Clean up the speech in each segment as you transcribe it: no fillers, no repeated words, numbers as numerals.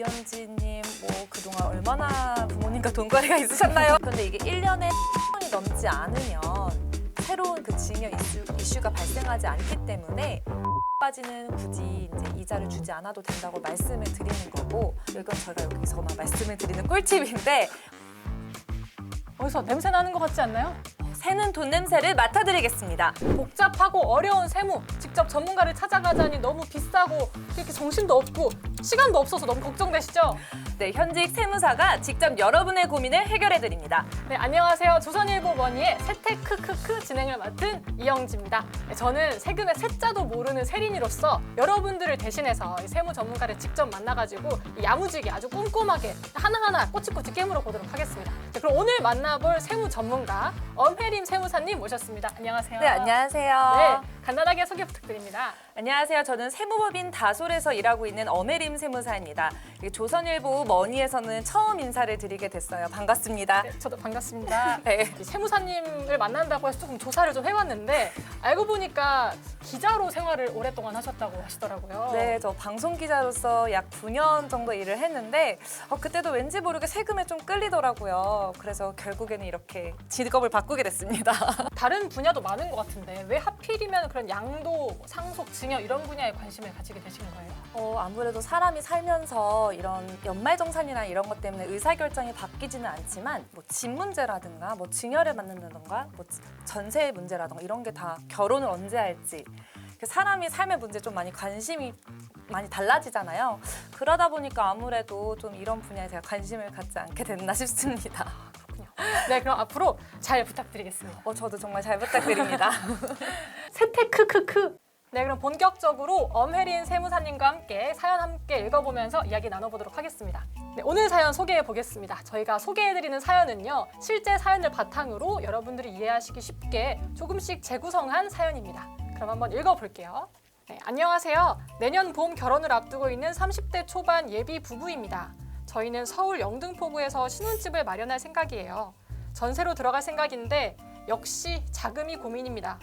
이현지님 뭐 그동안 얼마나 부모님과 돈거래가 있으셨나요? 근데 이게 1년에 이 넘지 않으면 새로운 그 징여 이슈가 발생하지 않기 때문에 까지는 굳이 이제 이자를 주지 않아도 된다고 말씀을 드리는 거고, 이건 저희가 여기서만 말씀을 드리는 꿀팁인데, 어디서 냄새 나는 것 같지 않나요? 새는 돈 냄새를 맡아드리겠습니다. 복잡하고 어려운 세무, 직접 전문가를 찾아가자니 너무 비싸고 이렇게 정신도 없고 시간도 없어서 너무 걱정되시죠? 네, 현직 세무사가 직접 여러분의 고민을 해결해드립니다. 네, 안녕하세요. 조선일보 머니의 세테크크크 진행을 맡은 이영지입니다. 네, 저는 세금의 세자도 모르는 세린이로서 여러분들을 대신해서 이 세무 전문가를 직접 만나가지고 이 야무지게 아주 꼼꼼하게 하나하나 꼬치꼬치 깨물어 보도록 하겠습니다. 네, 그럼 오늘 만나볼 세무 전문가 엄혜림 세무사님 모셨습니다. 안녕하세요. 네, 안녕하세요. 네, 간단하게 소개 부탁드립니다. 안녕하세요. 저는 세무법인 다솔에서 일하고 있는 엄혜림 세무사입니다. 조선일보 머니에서는 처음 인사를 드리게 됐어요. 반갑습니다. 네, 저도 반갑습니다. 네. 이 세무사님을 만난다고 해서 조금 조사를 좀 해봤는데 알고 보니까 기자로 생활을 오랫동안 하셨다고 하시더라고요. 네, 저 방송 기자로서 약 9년 정도 일을 했는데 그때도 왠지 모르게 세금에 좀 끌리더라고요. 그래서 결국에는 이렇게 직업을 바꾸게 됐습니다. 다른 분야도 많은 것 같은데 왜 하필이면 그런 양도, 상속, 증여 이런 분야에 관심을 가지게 되신 거예요? 아무래도 사람이 살면서 이런 연말정산이나 이런 것 때문에 의사결정이 바뀌지는 않지만 뭐 집 문제라든가 뭐 증여를 받는다든가 뭐 전세 문제라든가 이런 게 다 결혼을 언제 할지 사람이 삶의 문제에 좀 많이 관심이 많이 달라지잖아요. 그러다 보니까 아무래도 좀 이런 분야에 제가 관심을 갖지 않게 됐나 싶습니다. 네, 그럼 앞으로 잘 부탁드리겠습니다. 저도 정말 잘 부탁드립니다. 세테크크크. 네, 그럼 본격적으로 엄혜린 세무사님과 함께 사연 함께 읽어보면서 이야기 나눠보도록 하겠습니다. 네, 오늘 사연 소개해 보겠습니다. 저희가 소개해드리는 사연은요, 실제 사연을 바탕으로 여러분들이 이해하시기 쉽게 조금씩 재구성한 사연입니다. 그럼 한번 읽어볼게요. 네, 안녕하세요. 내년 봄 결혼을 앞두고 있는 30대 초반 예비 부부입니다. 저희는 서울 영등포구에서 신혼집을 마련할 생각이에요. 전세로 들어갈 생각인데 역시 자금이 고민입니다.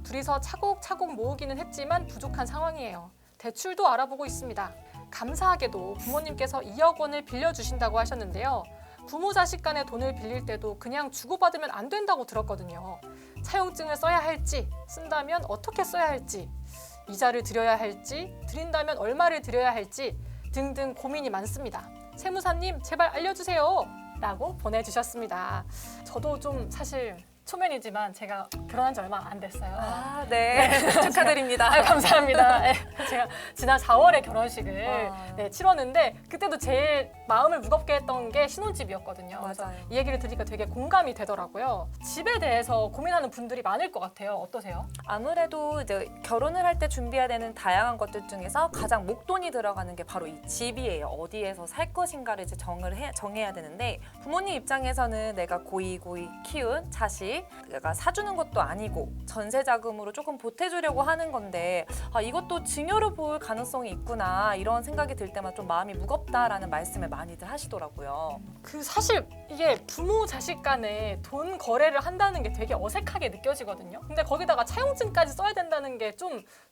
둘이서 차곡차곡 모으기는 했지만 부족한 상황이에요. 대출도 알아보고 있습니다. 감사하게도 부모님께서 2억 원을 빌려주신다고 하셨는데요. 부모 자식 간에 돈을 빌릴 때도 그냥 주고받으면 안 된다고 들었거든요. 차용증을 써야 할지, 쓴다면 어떻게 써야 할지, 이자를 드려야 할지, 드린다면 얼마를 드려야 할지 등등 고민이 많습니다. 세무사님 제발 알려주세요 라고 보내주셨습니다. 저도 좀 사실 초면이지만 제가 결혼한 지 얼마 안 됐어요. 네. 축하드립니다. 감사합니다. 네, 제가 지난 4월에 결혼식을 치렀는데 그때도 제일 마음을 무겁게 했던 게 신혼집이었거든요. 맞아요. 이 얘기를 들으니까 되게 공감이 되더라고요. 집에 대해서 고민하는 분들이 많을 것 같아요. 어떠세요? 아무래도 이제 결혼을 할 때 준비해야 되는 다양한 것들 중에서 가장 목돈이 들어가는 게 바로 이 집이에요. 어디에서 살 것인가를 이제 정해야 되는데, 부모님 입장에서는 내가 고이 키운 자식 내가 사주는 것도 아니고 전세 자금으로 조금 보태주려고 하는 건데 이것도 증여로 볼 가능성이 있구나, 이런 생각이 들 때마다 좀 마음이 무겁다라는 말씀을 많이들 하시더라고요. 사실 이게 부모 자식 간에 돈 거래를 한다는 게 되게 어색하게 느껴지거든요. 근데 거기다가 차용증까지 써야 된다는 게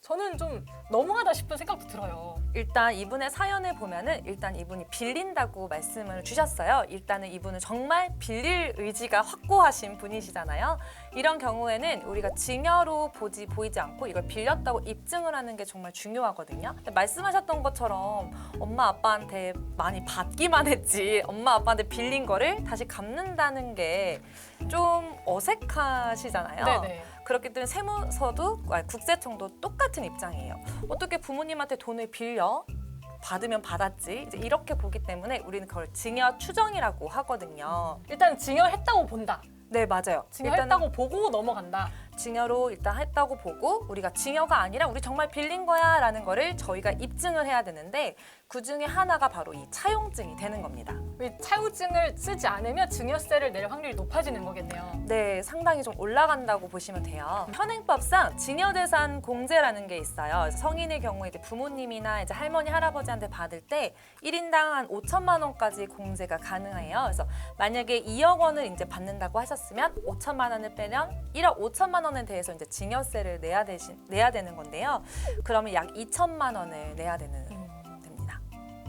저는 좀 너무하다 싶은 생각도 들어요. 일단 이분의 사연을 보면은 일단 이분이 빌린다고 말씀을 주셨어요. 일단은 이분은 정말 빌릴 의지가 확고하신 분이시잖아요. 이런 경우에는 우리가 증여로 보이지 않고 이걸 빌렸다고 입증을 하는 게 정말 중요하거든요. 근데 말씀하셨던 것처럼 엄마 아빠한테 많이 받기만 했지 엄마 아빠한테 빌린 거를 다시 갚는다는 게 좀 어색하시잖아요. 네네. 그렇기 때문에 세무서도 국세청도 똑같은 입장이에요. 어떻게 부모님한테 돈을 빌려 받으면 받았지 이제 이렇게 보기 때문에 우리는 그걸 증여 추정이라고 하거든요. 일단 증여했다고 본다. 네, 맞아요. 증여했다고 보고 넘어간다. 증여로 일단 했다고 보고 우리가 증여가 아니라 우리 정말 빌린 거야 라는 거를 저희가 입증을 해야 되는데, 그 중에 하나가 바로 이 차용증이 되는 겁니다. 이 차용증을 쓰지 않으면 증여세를 낼 확률이 높아지는 거겠네요. 네, 상당히 좀 올라간다고 보시면 돼요. 현행법상 증여재산 공제라는 게 있어요. 그래서 성인의 경우에 이제 부모님이나 이제 할머니, 할아버지한테 받을 때 1인당 한 5천만 원까지 공제가 가능해요. 그래서 만약에 2억 원을 이제 받는다고 하셨으면 5천만 원을 빼면 1억 5천만 원에 대해서 이제 증여세를 내야 되는 건데요. 그러면 약 2천만 원을 내야 됩니다.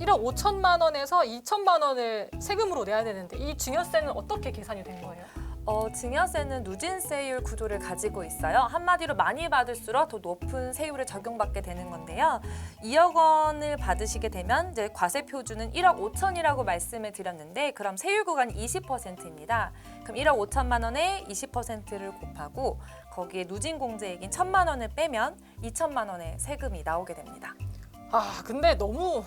1억 5천만 원에서 2천만 원을 세금으로 내야 되는데 이 증여세는 어떻게 계산이 된 거예요? 증여세는 누진세율 구조를 가지고 있어요. 한마디로 많이 받을수록 더 높은 세율을 적용받게 되는 건데요. 2억 원을 받으시게 되면 이제 과세 표준은 1억 5천이라고 말씀을 드렸는데 그럼 세율 구간이 20%입니다. 그럼 1억 5천만 원에 20%를 곱하고 거기에 누진 공제액인 1천만 원을 빼면 2천만 원의 세금이 나오게 됩니다. 아 근데 너무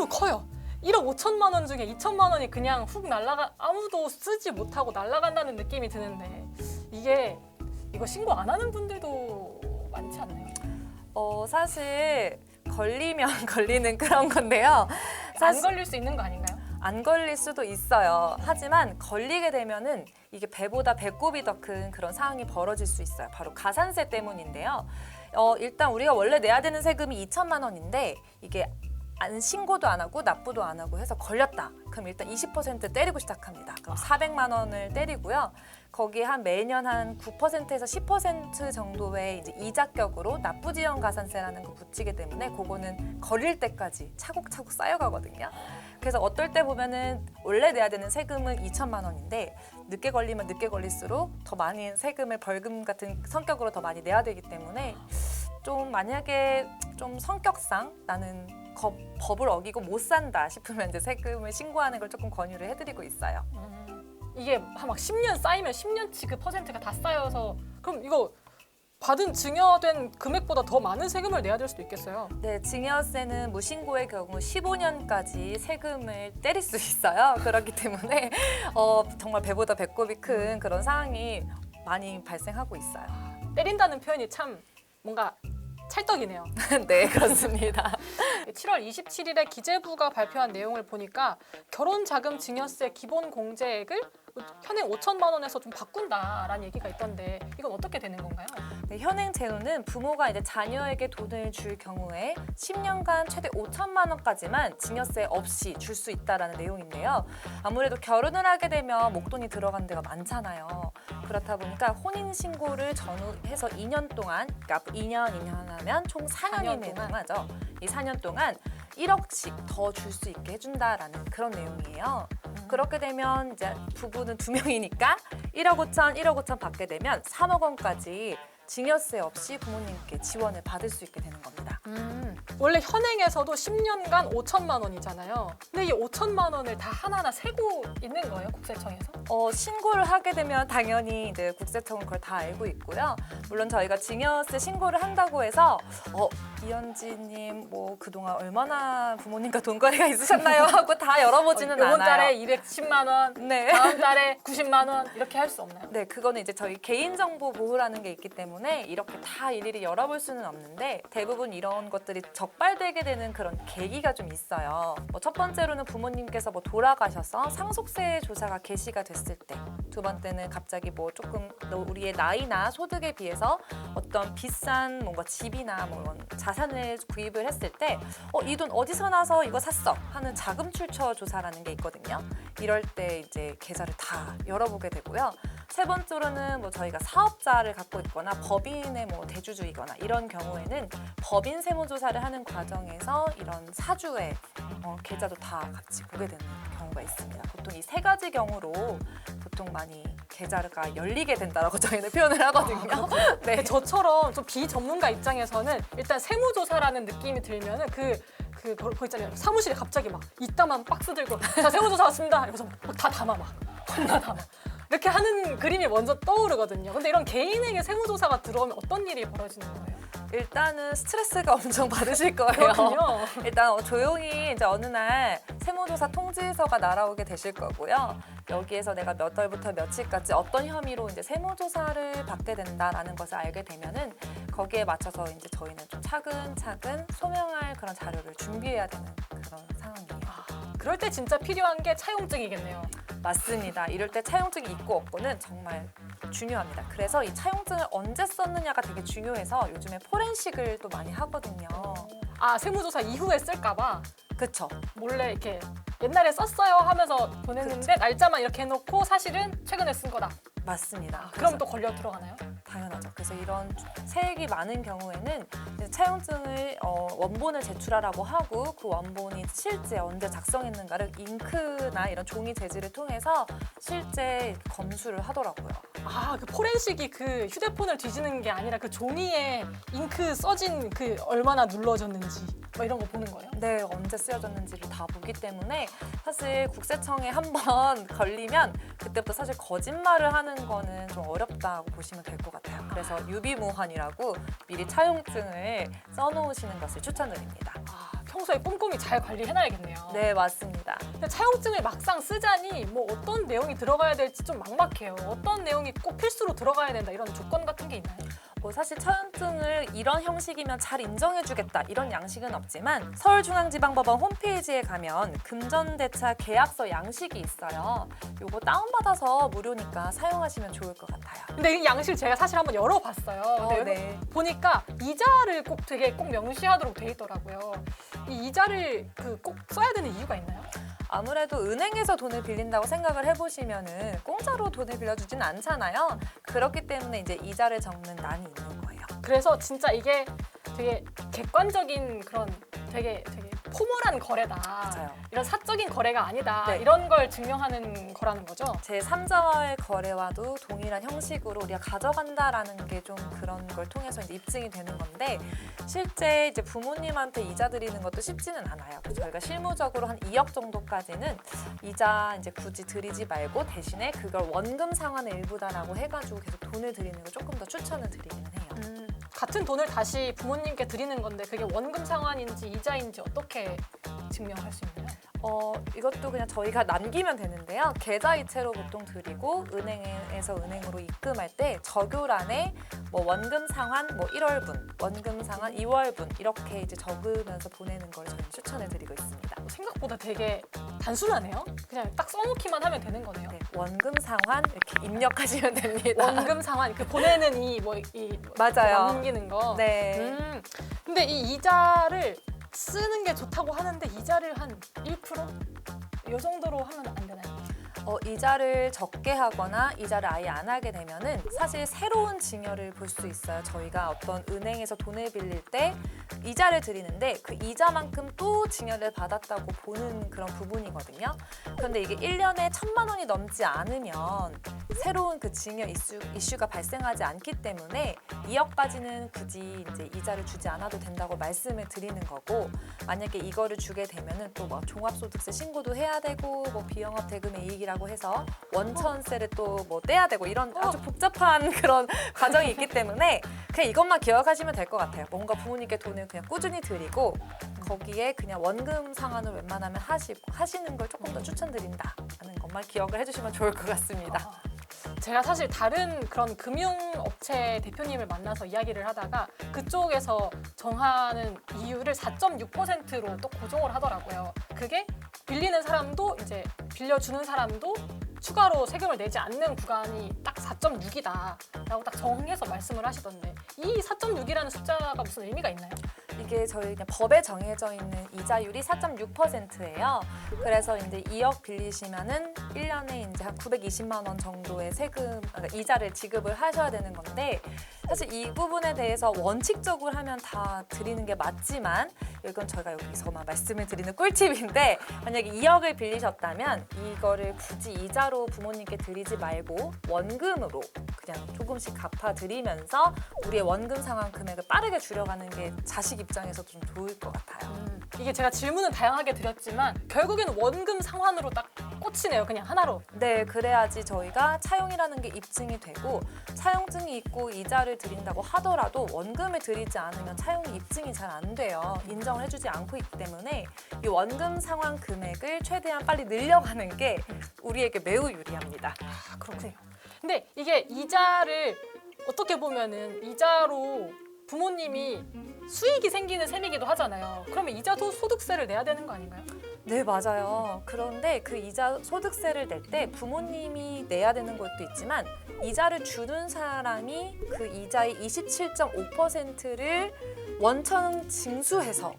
커요. 1억 5천만 원 중에 2천만 원이 그냥 훅 날아가 아무도 쓰지 못하고 날아간다는 느낌이 드는데 이거 신고 안 하는 분들도 많지 않나요? 사실 걸리면 걸리는 그런 건데요. 안 걸릴 수 있는 거 아닌가요? 안 걸릴 수도 있어요. 하지만 걸리게 되면은 이게 배보다 배꼽이 더 큰 그런 상황이 벌어질 수 있어요. 바로 가산세 때문인데요. 일단 우리가 원래 내야 되는 세금이 2천만 원인데 이게 신고도 안 하고 납부도 안 하고 해서 걸렸다. 그럼 일단 20% 때리고 시작합니다. 그럼 400만 원을 때리고요. 거기에 매년 한 9%에서 10% 정도의 이제 이자격으로 납부지연 가산세라는 거 붙이기 때문에 그거는 걸릴 때까지 차곡차곡 쌓여가거든요. 그래서 어떨 때 보면은 원래 내야 되는 세금은 2천만 원인데 늦게 걸리면 늦게 걸릴수록 더 많이 세금을 벌금 같은 성격으로 더 많이 내야 되기 때문에 좀 만약에 좀 성격상 나는 법을 어기고 못 산다 싶으면 이제 세금을 신고하는 걸 조금 권유를 해드리고 있어요. 이게 막 10년 쌓이면 10년치 그 퍼센트가 다 쌓여서 그럼 이거 받은 증여된 금액보다 더 많은 세금을 내야 될 수도 있겠어요. 네, 증여세는 무신고의 경우 15년까지 세금을 때릴 수 있어요. 그렇기 때문에 정말 배보다 배꼽이 큰 그런 상황이 많이 발생하고 있어요. 때린다는 표현이 참 뭔가 찰떡이네요. 네, 그렇습니다. 7월 27일에 기재부가 발표한 내용을 보니까 결혼자금 증여세 기본 공제액을 현행 5천만 원에서 좀 바꾼다라는 얘기가 있던데 이건 어떻게 되는 건가요? 네, 현행 제도는 부모가 이제 자녀에게 돈을 줄 경우에 10년간 최대 5천만 원까지만 증여세 없이 줄 수 있다라는 내용인데요. 아무래도 결혼을 하게 되면 목돈이 들어간 데가 많잖아요. 그렇다 보니까 혼인 신고를 전후해서 2년 동안, 그러니까 2년 하면 총 4년이 동안죠. 이 4년 동안 1억씩 더 줄 수 있게 해준다라는 그런 내용이에요. 그렇게 되면 이제 부부는 2명이니까 1억 5천 받게 되면 3억 원까지 증여세 없이 부모님께 지원을 받을 수 있게 되는 겁니다. 원래 현행에서도 10년간 5천만 원이잖아요. 근데 이 5천만 원을 다 하나하나 세고 있는 거예요, 국세청에서? 신고를 하게 되면 당연히 이제 국세청은 그걸 다 알고 있고요. 물론 저희가 증여세 신고를 한다고 해서 이현지님 뭐 그동안 얼마나 부모님과 돈거래가 있으셨나요? 하고 다 열어보지는 않아요. 이번 달에 210만 원, 네. 다음 달에 90만 원 이렇게 할 수 없나요? 네, 그거는 이제 저희 개인정보 보호라는 게 있기 때문에 이렇게 다 일일이 열어볼 수는 없는데 대부분 이런 것들이 적발되게 되는 그런 계기가 좀 있어요. 첫 번째로는 부모님께서 돌아가셔서 상속세 조사가 개시가 됐을 때, 두 번째는 갑자기 조금 우리의 나이나 소득에 비해서 어떤 비싼 뭔가 집이나 이런 자산을 구입을 했을 때 이 돈 어디서 나서 이거 샀어 하는 자금 출처 조사라는 게 있거든요. 이럴 때 이제 계좌를 다 열어보게 되고요. 세 번째로는 저희가 사업자를 갖고 있거나 법인의 대주주이거나 이런 경우에는 법인 세무조사를 하는 과정에서 이런 사주의 계좌도 다 같이 보게 되는 경우가 있습니다. 보통 이 세 가지 경우로 보통 많이 계좌가 열리게 된다라고 저희는 표현을 하거든요. 네, 저처럼 좀 비전문가 입장에서는 일단 세무조사라는 느낌이 들면은 그거 있잖아요. 사무실에 갑자기 이따만 박스 들고 자 세무조사 왔습니다. 이러면서 다 담아 겁나 담아. 이렇게 하는 그림이 먼저 떠오르거든요. 근데 이런 개인에게 세무조사가 들어오면 어떤 일이 벌어지는 거예요? 일단은 스트레스가 엄청 받으실 거예요. 그렇군요. 일단 조용히 이제 어느 날 세무조사 통지서가 날아오게 되실 거고요. 여기에서 내가 몇 월부터 며칠까지 어떤 혐의로 이제 세무조사를 받게 된다라는 것을 알게 되면은 거기에 맞춰서 이제 저희는 좀 차근차근 소명할 그런 자료를 준비해야 되는 그런 상황이에요. 그럴 때 진짜 필요한 게 차용증이겠네요. 맞습니다. 이럴 때 차용증이 있고 없고는 정말 중요합니다. 그래서 이 차용증을 언제 썼느냐가 되게 중요해서 요즘에 포렌식을 또 많이 하거든요. 세무조사 이후에 쓸까 봐 그렇죠. 몰래 이렇게 옛날에 썼어요 하면서 보냈는데 날짜만 이렇게 해놓고 사실은 최근에 쓴 거다. 맞습니다. 그럼 또 걸려 들어가나요? 당연하죠. 그래서 이런 세액이 많은 경우에는 이제 차용증을 원본을 제출하라고 하고 그 원본이 실제 언제 작성했는가를 잉크나 이런 종이 재질을 통해서 실제 검수를 하더라고요. 아, 그 포렌식이 그 휴대폰을 뒤지는 게 아니라 그 종이에 잉크 써진 그 얼마나 눌러졌는지 뭐 이런 거 보는 거예요? 네, 언제 쓰여졌는지를 다 보기 때문에 사실 국세청에 한번 걸리면 그때부터 사실 거짓말을 하는 거는 좀 어렵다고 보시면 될 것 같아요. 그래서 유비무환이라고 미리 차용증을 써놓으시는 것을 추천드립니다. 아, 평소에 꼼꼼히 잘 관리해놔야겠네요. 네, 맞습니다. 근데 차용증을 막상 쓰자니 뭐 어떤 내용이 들어가야 될지 좀 막막해요. 어떤 내용이 꼭 필수로 들어가야 된다 이런 조건 같은 게 있나요? 뭐 사실 차용증을 이런 형식이면 잘 인정해주겠다 이런 양식은 없지만 서울중앙지방법원 홈페이지에 가면 금전대차 계약서 양식이 있어요. 요거 다운받아서 무료니까 사용하시면 좋을 것 같아요. 근데 이 양식을 제가 사실 한번 열어봤어요. 근데 네. 보니까 이자를 꼭 되게 꼭 명시하도록 돼 있더라고요. 이 이자를 꼭 써야 되는 이유가 있나요? 아무래도 은행에서 돈을 빌린다고 생각을 해보시면은 공짜로 돈을 빌려주진 않잖아요. 그렇기 때문에 이제 이자를 적는 난이 있는 거예요. 그래서 진짜 이게 되게 객관적인 그런 되게 포멀한 거래다. 맞아요. 이런 사적인 거래가 아니다. 네. 이런 걸 증명하는 거라는 거죠. 제3자와의 거래와도 동일한 형식으로 우리가 가져간다라는 게 좀 그런 걸 통해서 이제 입증이 되는 건데 실제 이제 부모님한테 이자 드리는 것도 쉽지는 않아요. 그래서 저희가 실무적으로 한 2억 정도까지는 이자 이제 굳이 드리지 말고 대신에 그걸 원금 상환의 일부다라고 해가지고 계속 돈을 드리는 걸 조금 더 추천을 드리기는 해요. 같은 돈을 다시 부모님께 드리는 건데 그게 원금 상환인지 이자인지 어떻게 증명할 수 있나요? 이것도 그냥 저희가 남기면 되는데요. 계좌이체로 보통 드리고 은행에서 은행으로 입금할 때 적요란에 뭐 원금 상환 뭐 1월분, 원금 상환 2월분 이렇게 이제 적으면서 보내는 걸 저희는 추천을 드리고 있습니다. 생각보다 되게 단순하네요. 그냥 딱 써놓기만 하면 되는 거네요. 네, 원금 상환 이렇게 입력하시면 됩니다. 원금 상환 그 보내는 이 맞아요. 남기는 거. 네. 근데 이 이자를 쓰는 게 좋다고 하는데 이자를 한 1%? 이 정도로 하면 안 되나요? 이자를 적게 하거나 이자를 아예 안 하게 되면은 사실 새로운 증여를 볼 수 있어요. 저희가 어떤 은행에서 돈을 빌릴 때 이자를 드리는데 그 이자만큼 또 증여를 받았다고 보는 그런 부분이거든요. 그런데 이게 1년에 1,000만 원이 넘지 않으면 새로운 그 증여 이슈가 발생하지 않기 때문에 2억까지는 굳이 이제 이자를 주지 않아도 된다고 말씀을 드리는 거고 만약에 이거를 주게 되면은 또 뭐 종합소득세 신고도 해야 되고 뭐 비영업 대금의 이익이라고 해서 원천세를 또 뭐 떼야 되고 이런 아주 복잡한 그런 과정이 있기 때문에 그냥 이것만 기억하시면 될 것 같아요. 뭔가 부모님께 돈을 그냥 꾸준히 드리고 거기에 그냥 원금 상환을 웬만하면 하시는 걸 조금 더 추천드린다는 것만 기억을 해주시면 좋을 것 같습니다. 제가 사실 다른 그런 금융업체 대표님을 만나서 이야기를 하다가 그쪽에서 정하는 이율을 4.6%로 또 고정을 하더라고요. 그게 빌리는 사람도 이제 빌려주는 사람도 추가로 세금을 내지 않는 구간이 딱 4.6이다 라고 딱 정해서 말씀을 하시던데 이 4.6이라는 숫자가 무슨 의미가 있나요? 이게 저희 그냥 법에 정해져 있는 이자율이 4.6%예요. 그래서 이제 2억 빌리시면은 1년에 이제 한 920만 원 정도의 그러니까 이자를 지급을 하셔야 되는 건데 사실 이 부분에 대해서 원칙적으로 하면 다 드리는 게 맞지만 이건 저희가 여기서만 말씀을 드리는 꿀팁인데 만약에 2억을 빌리셨다면 이거를 굳이 이자로 부모님께 드리지 말고 원금으로 그냥 조금씩 갚아드리면서 우리의 원금 상환 금액을 빠르게 줄여가는 게 자식 입장에서도 좀 좋을 것 같아요. 이게 제가 질문은 다양하게 드렸지만 결국에는 원금 상환으로 딱 꽂히네요. 그냥 하나로. 네, 그래야지 저희가 차용이라는 게 입증이 되고 차용증이 있고 이자를 드린다고 하더라도 원금을 드리지 않으면 차용이 입증이 잘 안 돼요. 인정을 해주지 않고 있기 때문에 이 원금 상환 금액을 최대한 빨리 늘려가는 게 우리에게 매우 유리합니다. 아, 그렇군요. 근데 이게 이자를 어떻게 보면은 이자로 부모님이 수익이 생기는 셈이기도 하잖아요. 그러면 이자도 소득세를 내야 되는 거 아닌가요? 네, 맞아요. 그런데 그 이자 소득세를 낼 때 부모님이 내야 되는 것도 있지만 이자를 주는 사람이 그 이자의 27.5%를 원천 징수해서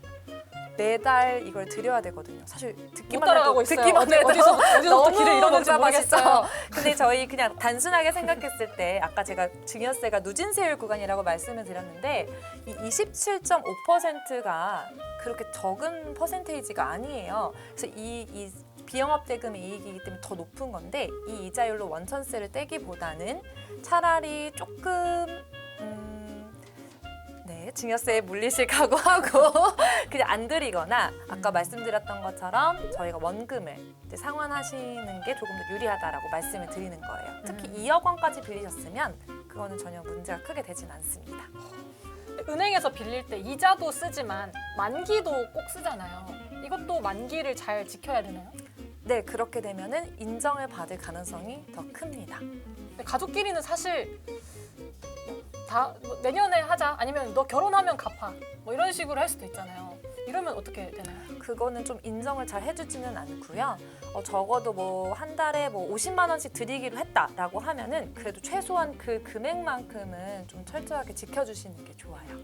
매달 이걸 드려야 되거든요. 사실 못 듣기만 따라가고 해도 있어요. 듣기만 해도 어디서부터 너무 길을 잃었는지 복잡하시죠? 모르겠어요. 근데 저희 그냥 단순하게 생각했을 때 아까 제가 증여세가 누진세율 구간이라고 말씀을 드렸는데 이 27.5%가 그렇게 적은 퍼센테이지가 아니에요. 그래서 이 비영업 대금의 이익이기 때문에 더 높은 건데 이 이자율로 원천세를 떼기보다는 차라리 조금 증여세에 물리실 각오하고 그냥 안 드리거나 아까 말씀드렸던 것처럼 저희가 원금을 이제 상환하시는 게 조금 더 유리하다라고 말씀을 드리는 거예요. 특히 2억 원까지 빌리셨으면 그거는 전혀 문제가 크게 되진 않습니다. 은행에서 빌릴 때 이자도 쓰지만 만기도 꼭 쓰잖아요. 이것도 만기를 잘 지켜야 되나요? 네, 그렇게 되면은 인정을 받을 가능성이 더 큽니다. 근데 가족끼리는 사실 다 내년에 하자 아니면 너 결혼하면 갚아 뭐 이런 식으로 할 수도 있잖아요. 이러면 어떻게 되나요? 그거는 좀 인정을 잘 해주지는 않고요. 적어도 뭐 한 달에 뭐 50만 원씩 드리기로 했다라고 하면은 그래도 최소한 그 금액만큼은 좀 철저하게 지켜주시는 게 좋아요.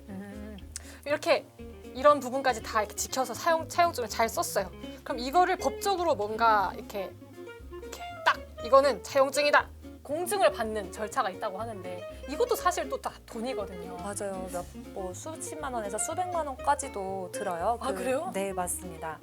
이렇게 이런 부분까지 다 이렇게 지켜서 차용증을 잘 썼어요. 그럼 이거를 법적으로 뭔가 이렇게 딱 이거는 차용증이다. 공증을 받는 절차가 있다고 하는데 이것도 사실 또 다 돈이거든요. 맞아요. 뭐 수십만 원에서 수백만 원까지도 들어요. 아, 그래요? 네, 맞습니다.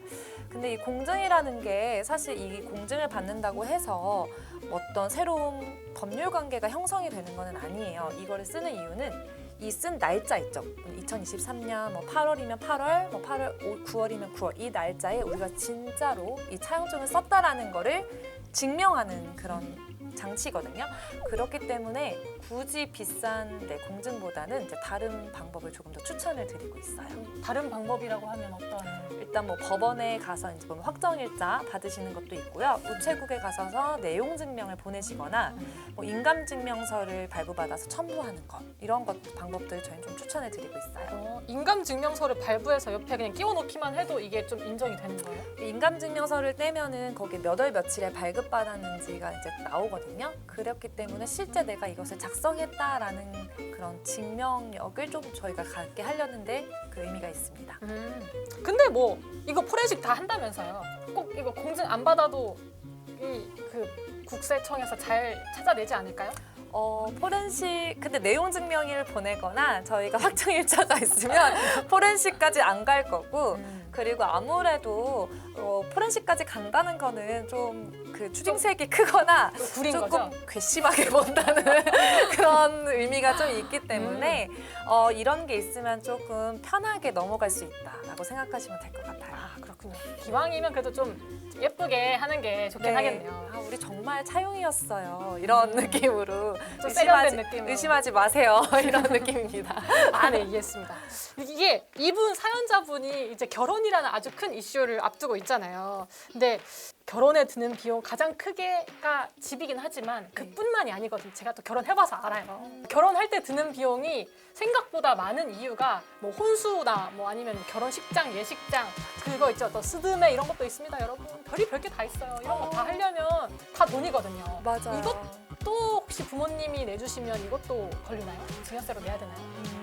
근데 이 공증이라는 게 사실 이 공증을 받는다고 해서 어떤 새로운 법률 관계가 형성이 되는 건 아니에요. 이거를 쓰는 이유는 이 쓴 날짜 있죠. 2023년 뭐 8월이면 8월, 뭐 9월이면 9월 이 날짜에 우리가 진짜로 이 차용증을 썼다라는 거를 증명하는 그런 장치거든요. 그렇기 때문에 굳이 비싼 공증보다는 이제 다른 방법을 조금 더 추천을 드리고 있어요. 다른 방법이라고 하면 어떤? 일단 뭐 법원에 가서 이제 보면 확정일자 받으시는 것도 있고요. 우체국에 가셔서 내용 증명을 보내시거나 뭐 인감 증명서를 발부받아서 첨부하는 것 이런 것 방법들 저희는 좀 추천을 드리고 있어요. 인감 증명서를 발부해서 옆에 그냥 끼워 놓기만 해도 이게 좀 인정이 되는 거예요? 인감 증명서를 떼면은 거기에 몇 월 며칠에 발급받았는지가 이제 나오거든요. 그렇기 때문에 실제 내가 이것을 작성했다라는 그런 증명력을 좀 저희가 갖게 하려는데 그 의미가 있습니다. 근데 뭐 이거 포렌식 다 한다면서요? 꼭 이거 공증 안 받아도 이 그 국세청에서 잘 찾아내지 않을까요? 포렌식 근데 내용 증명을 보내거나 저희가 확정일자가 있으면 포렌식까지 안 갈 거고 그리고 아무래도 포렌식까지 간다는 거는 좀 그 추징색이 크거나 구린 조금 거죠? 괘씸하게 본다는 그런 의미가 좀 있기 때문에 이런 게 있으면 조금 편하게 넘어갈 수 있다라고 생각하시면 될 것 같아요. 아, 그렇군요. 기왕이면 그래도 좀 예쁘게 하는 게 좋긴 하겠네요. 우리 정말 차용이었어요. 이런 느낌으로 좀 세련된 느낌으로. 의심하지 마세요. 이런 느낌입니다. 아, 네, 이해했습니다. 이게 이분 사연자분이 이제 결혼이라는 아주 큰 이슈를 앞두고 있잖아요. 근데 결혼에 드는 비용 가장 크게가 집이긴 하지만 그뿐만이 아니거든요. 제가 또 결혼해봐서 알아요. 결혼할 때 드는 비용이 생각보다 많은 이유가 뭐 혼수나 뭐 아니면 결혼식장, 예식장 그거 있죠. 또 스드메 이런 것도 있습니다, 여러분. 별이 별게 다 있어요. 이런 거 다 하려면 다 돈이거든요. 맞아요. 이것도 혹시 부모님이 내주시면 이것도 걸리나요? 증여세로 내야 되나요?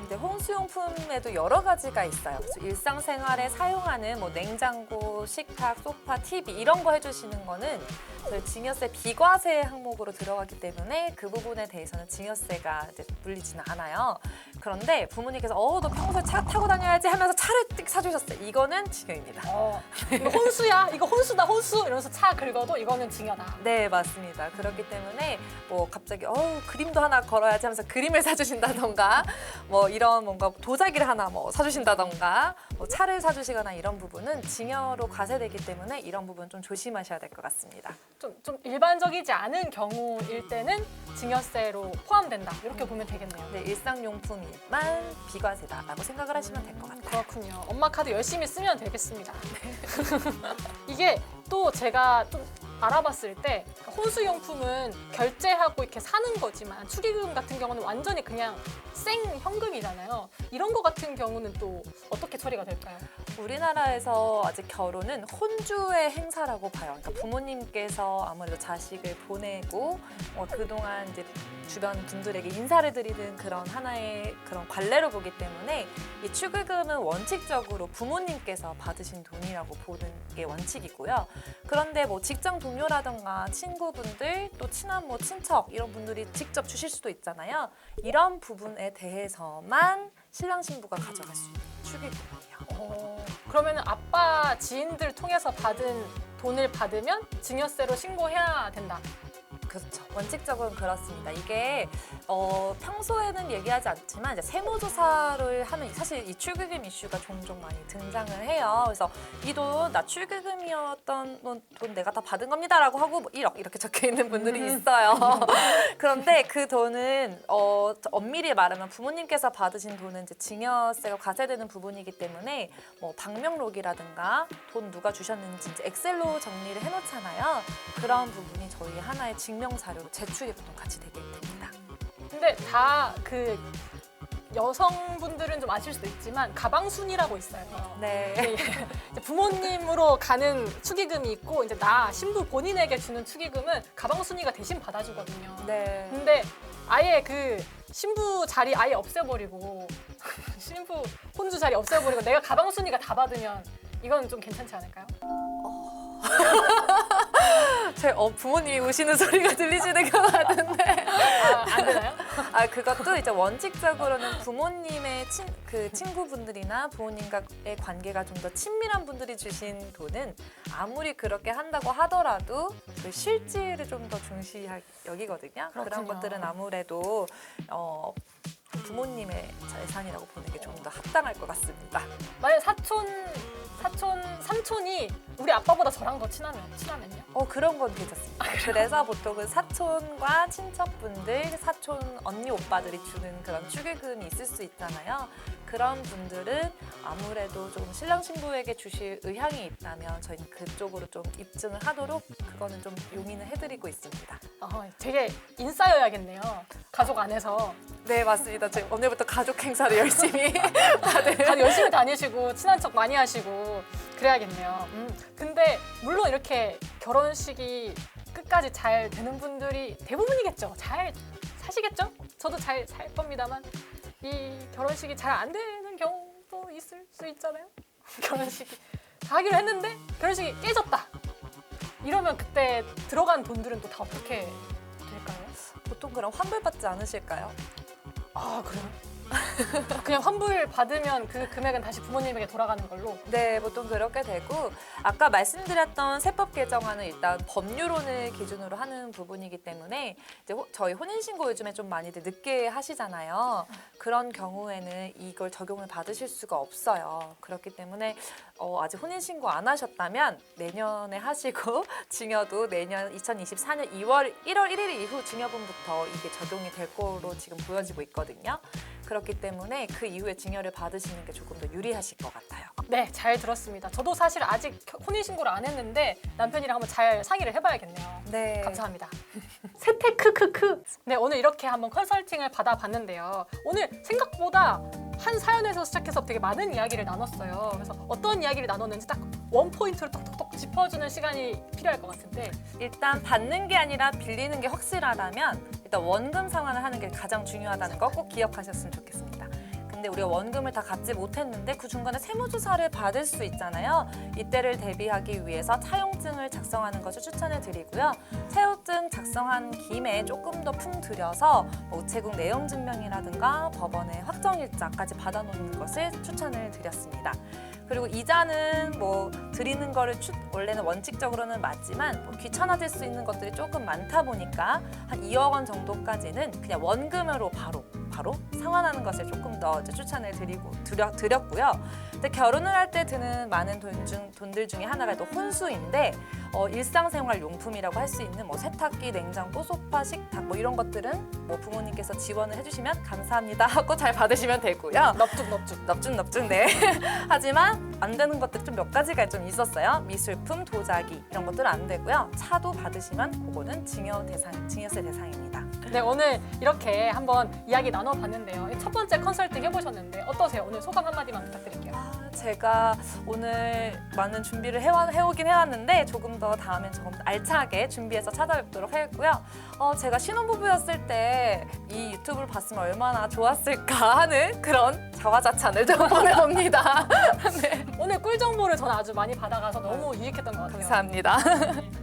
네, 혼수용품에도 여러 가지가 있어요. 그래서 일상생활에 사용하는 뭐 냉장고, 식탁, 소파, TV 이런 거 해주시는 거는 저희 증여세 비과세 항목으로 들어가기 때문에 그 부분에 대해서는 증여세가 이제 물리지는 않아요. 그런데 부모님께서 너 평소에 차 타고 다녀야지 하면서 차를 띡 사주셨어요. 이거는 증여입니다. 이거 혼수야? 이거 혼수다 혼수? 이러면서 차 긁어도 이거는 증여다. 네, 맞습니다. 그렇기 때문에 뭐 갑자기 그림도 하나 걸어야지 하면서 그림을 사주신다던가 뭐 이런 뭔가 도자기를 하나 뭐 사주신다던가 뭐 차를 사주시거나 이런 부분은 증여로 과세되기 때문에 이런 부분 좀 조심하셔야 될 것 같습니다. 좀 일반적이지 않은 경우일 때는 증여세로 포함된다. 이렇게 보면 되겠네요. 네, 일상용품만 비과세다라고 생각을 하시면 될 것 같아요. 그렇군요. 엄마 카드 열심히 쓰면 되겠습니다. 이게 또 제가 좀 알아봤을 때 혼수용품은 결제하고 이렇게 사는 거지만 축의금 같은 경우는 완전히 그냥 생 현금이잖아요. 이런 거 같은 경우는 또 어떻게 처리가 될까요? 우리나라에서 아직 결혼은 혼주의 행사라고 봐요. 그러니까 부모님께서 아무래도 자식을 보내고 그동안 이제 주변 분들에게 인사를 드리는 그런 하나의 그런 관례로 보기 때문에 이 축의금은 원칙적으로 부모님께서 받으신 돈이라고 보는 게 원칙이고요. 그런데 뭐 직장 동료라든가 친구분들 또 친한 뭐 친척 이런 분들이 직접 주실 수도 있잖아요. 이런 부분에 대해서만 신랑 신부가 가져갈 수 있는 축의금이에요. 그러면 아빠 지인들 통해서 받은 돈을 받으면 증여세로 신고해야 된다. 그렇죠. 원칙적으로는 그렇습니다. 이게 평소에는 얘기하지 않지만 이제 세무조사를 하면 사실 이 축의금 이슈가 종종 많이 등장을 해요. 그래서 이 돈 나 축의금이었던 돈 내가 다 받은 겁니다라고 하고 뭐 1억 이렇게 적혀 있는 분들이 있어요. 그런데 그 돈은 엄밀히 말하면 부모님께서 받으신 돈은 이제 증여세가 과세되는 부분이기 때문에 뭐 방명록이라든가 돈 누가 주셨는지 이제 엑셀로 정리를 해놓잖아요. 그런 부분이 저희 하나의 증명사료로 제출이 보통 같이 되게 됩니다. 근데 다 그 여성분들은 좀 아실 수도 있지만 가방순이라고 있어요. 네. 이제 부모님으로 가는 축의금이 있고 이제 나 신부 본인에게 주는 축의금은 가방순이가 대신 받아주거든요. 네. 근데 아예 그 신부 자리 아예 없애버리고 신부 혼주 자리 없애버리고 내가 가방순이가 다 받으면 이건 좀 괜찮지 않을까요? 제 부모님이 우시는 소리가 들리시는 것 같은데. 안 되나요? 그것도 이제 원칙적으로는 부모님의 친구분들이나 부모님과의 관계가 좀 더 친밀한 분들이 주신 돈은 아무리 그렇게 한다고 하더라도 그 실질을 좀 더 중시 여기거든요. 그런 그렇군요. 것들은 아무래도 부모님의 재산이라고 보는 게 좀 더 합당할 것 같습니다. 만약 삼촌이 우리 아빠보다 저랑 더 친하면요? 그런 건 괜찮습니다. 그래서 보통은 사촌과 친척분들, 사촌 언니 오빠들이 주는 그런 축의금이 있을 수 있잖아요. 그런 분들은 아무래도 좀 신랑 신부에게 주실 의향이 있다면 저희는 그쪽으로 좀 입증을 하도록 그거는 좀 용인을 해드리고 있습니다. 되게 인싸여야겠네요. 가족 안에서. 네, 맞습니다. 저희 오늘부터 가족 행사를 열심히 다들 열심히 다니시고 친한 척 많이 하시고 그래야겠네요. 근데 물론 이렇게 결혼식이 끝까지 잘 되는 분들이 대부분이겠죠. 잘 사시겠죠? 저도 잘 살 겁니다만 이 결혼식이 잘 안 되는 경우도 있을 수 있잖아요. 결혼식이 다 하기로 했는데 결혼식이 깨졌다. 이러면 그때 들어간 돈들은 또 다 어떻게 될까요? 보통 그럼 환불받지 않으실까요? 그래요? 그냥 환불 받으면 그 금액은 다시 부모님에게 돌아가는 걸로? 네, 보통 그렇게 되고 아까 말씀드렸던 세법 개정안은 일단 법률론을 기준으로 하는 부분이기 때문에 이제 저희 혼인신고 요즘에 좀 많이들 늦게 하시잖아요. 그런 경우에는 이걸 적용을 받으실 수가 없어요. 그렇기 때문에 아직 혼인신고 안 하셨다면 내년에 하시고 증여도 내년 2024년 1월 1일 이후 증여분부터 이게 적용이 될 거로 지금 보여지고 있거든요. 그렇기 때문에 그 이후에 증여를 받으시는 게 조금 더 유리하실 것 같아요. 네, 잘 들었습니다. 저도 사실 아직 혼인신고를 안 했는데 남편이랑 한번 잘 상의를 해봐야겠네요. 네. 감사합니다. 세테크크크. 네, 오늘 이렇게 한번 컨설팅을 받아봤는데요. 오늘 생각보다 한 사연에서 시작해서 되게 많은 이야기를 나눴어요. 그래서 어떤 이야기를 나눴는지 딱 원포인트를 톡톡톡 짚어주는 시간이 필요할 것 같은데 일단 받는 게 아니라 빌리는 게 확실하다면 일단 원금 상환을 하는 게 가장 중요하다는 거 꼭 기억하셨으면 좋겠습니다. 근데 우리가 원금을 다 갚지 못했는데 그 중간에 세무조사를 받을 수 있잖아요. 이때를 대비하기 위해서 차용증을 작성하는 것을 추천해 드리고요. 차용증 작성한 김에 조금 더 품들여서 우체국 내용 증명이라든가 법원의 확정일자까지 받아놓는 것을 추천을 드렸습니다. 그리고 이자는 뭐 드리는 거를 원래는 원칙적으로는 맞지만 뭐 귀찮아질 수 있는 것들이 조금 많다 보니까 한 2억 원 정도까지는 그냥 원금으로 바로 바로 상환하는 것을 조금 더 이제 추천을 드렸고요. 근데 결혼을 할 때 드는 많은 돈들 중에 하나가 또 혼수인데 일상생활 용품이라고 할 수 있는 뭐 세탁기, 냉장고, 소파, 식탁 뭐 이런 것들은 뭐 부모님께서 지원을 해주시면 감사합니다 하고 잘 받으시면 되고요. 넙죽 네. 하지만 안 되는 것들 좀 몇 가지가 좀 있었어요. 미술품, 도자기 이런 것들은 안 되고요. 차도 받으시면 그거는 증여세 대상입니다. 네, 오늘 이렇게 한번 이야기 나눠봤는데요. 첫 번째 컨설팅 해보셨는데 어떠세요? 오늘 소감 한마디만 부탁드릴게요. 제가 오늘 많은 준비를 해오긴 해왔는데 조금 더 다음엔 조금 더 알차게 준비해서 찾아뵙도록 하겠고요. 제가 신혼부부였을 때 이 유튜브를 봤으면 얼마나 좋았을까 하는 그런 자화자찬을 좀 보내봅니다. 네. 오늘 꿀 정보를 저는 아주 많이 받아가서 너무 유익했던 것 같아요. 감사합니다.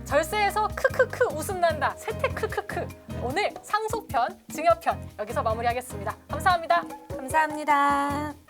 절세에서 크크크 웃음 난다. 세택 크크크. 오늘 상속편, 증여편 여기서 마무리하겠습니다. 감사합니다. 감사합니다.